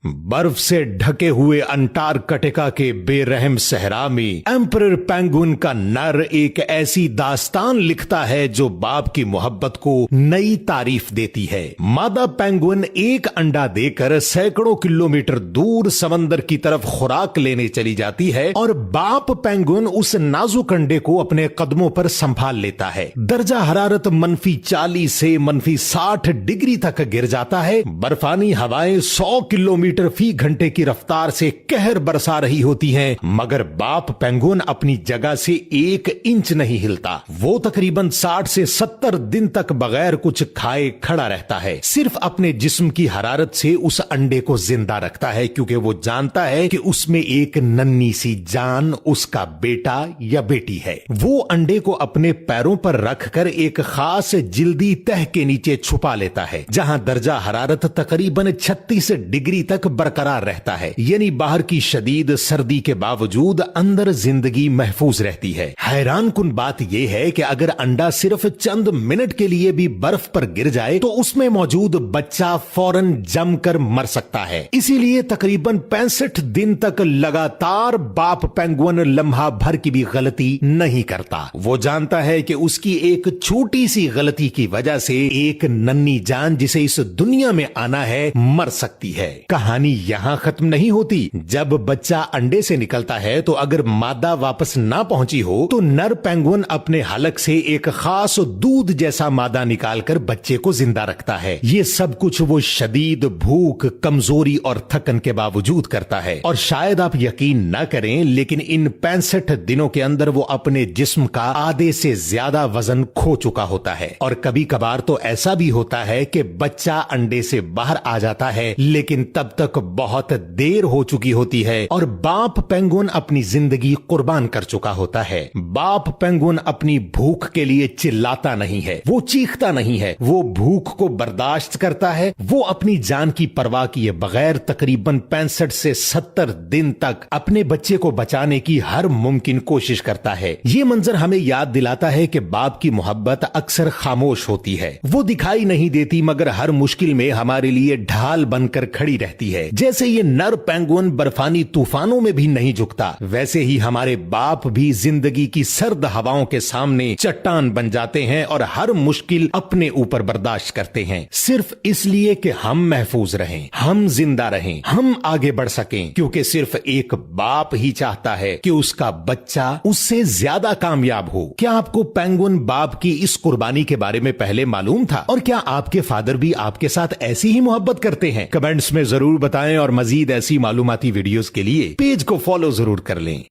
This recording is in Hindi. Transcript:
बर्फ से ढके हुए अंटार्कटिका के बेरहम सहरा में एम्परर पेंगुइन का नर एक ऐसी दास्तान लिखता है जो बाप की मोहब्बत को नई तारीफ देती है। मादा पेंगुइन एक अंडा देकर सैकड़ों किलोमीटर दूर समंदर की तरफ खुराक लेने चली जाती है और बाप पेंगुइन उस नाजुक अंडे को अपने कदमों पर संभाल लेता है। दर्जा हरारत -40 से -60 डिग्री तक गिर जाता है। बर्फानी हवाएं 100 किलोमीटर फी घंटे की रफ्तार से कहर बरसा रही होती हैं, मगर बाप पेंगुइन अपनी जगह से 1 इंच नहीं हिलता। वो तकरीबन 60 से 70 दिन तक बगैर कुछ खाए खड़ा रहता है, सिर्फ अपने जिस्म की हरारत से उस अंडे को जिंदा रखता है, क्योंकि वो जानता है कि उसमें एक नन्ही सी जान उसका बेटा या बेटी है। वो अंडे को अपने पैरों पर रखकर एक खास जिल्दी तह के नीचे छुपा लेता है, जहां दर्जा हरारत तकरीबन 36 डिग्री तक बरकरार रहता है, यानी बाहर की शदीद सर्दी के बावजूद अंदर जिंदगी महफूज रहती है। हैरान कुन बात यह है कि अगर अंडा सिर्फ चंद मिनट के लिए भी बर्फ पर गिर जाए तो उसमें मौजूद बच्चा फौरन जमकर मर सकता है। इसीलिए तकरीबन 65 दिन तक लगातार बाप पेंगुइन लम्हा भर की भी गलती नहीं करता। वो जानता है कि उसकी एक छोटी सी गलती की वजह से एक नन्ही जान जिसे इस दुनिया में आना है मर सकती है। कहानी यहां खत्म नहीं होती। जब बच्चा अंडे से निकलता है तो अगर मादा वापस ना पहुंची हो तो नर पेंगुइन अपने हलक से एक खास दूध जैसा मादा निकालकर बच्चे को जिंदा रखता है। ये सब कुछ वो शदीद भूख, कमजोरी और थकन के बावजूद करता है। और शायद आप यकीन ना करें, लेकिन इन 65 दिनों के अंदर वो अपने जिस्म का आधे से ज्यादा वजन खो चुका होता है। और कभी कभार तो ऐसा भी होता है कि बच्चा अंडे से बाहर आ जाता है, लेकिन तब तक बहुत देर हो चुकी होती है और बाप पेंगुइन अपनी जिंदगी कुर्बान कर चुका होता है। बाप पेंगुइन अपनी भूख के लिए चिल्लाता नहीं है, वो चीखता नहीं है, वो भूख को बर्दाश्त करता है। वो अपनी जान की परवाह किए बगैर तकरीबन 65 से 70 दिन तक अपने बच्चे को बचाने की हर मुमकिन कोशिश करता है। ये मंजर हमें याद दिलाता है कि बाप की मोहब्बत अक्सर खामोश होती है। वो दिखाई नहीं देती, मगर हर मुश्किल में हमारे लिए ढाल बनकर खड़ी रहती है। जैसे ये नर पेंगुइन बर्फानी तूफानों में भी नहीं झुकता, वैसे ही हमारे बाप भी जिंदगी की सर्द हवाओं के सामने चट्टान बन जाते हैं और हर मुश्किल अपने ऊपर बर्दाश्त करते हैं, सिर्फ इसलिए कि हम महफूज रहें, हम जिंदा रहें, हम आगे बढ़ सकें। क्योंकि सिर्फ एक बाप ही चाहता है कि उसका बच्चा उससे ज्यादा कामयाब हो। क्या आपको पेंगुइन बाप की इस कुर्बानी के बारे में पहले मालूम था? और क्या आपके फादर भी आपके साथ ऐसी ही मोहब्बत करते हैं? कमेंट्स में जरूर बताएं और मजीद ऐसी मालूमाती वीडियोस के लिए पेज को फॉलो जरूर कर लें।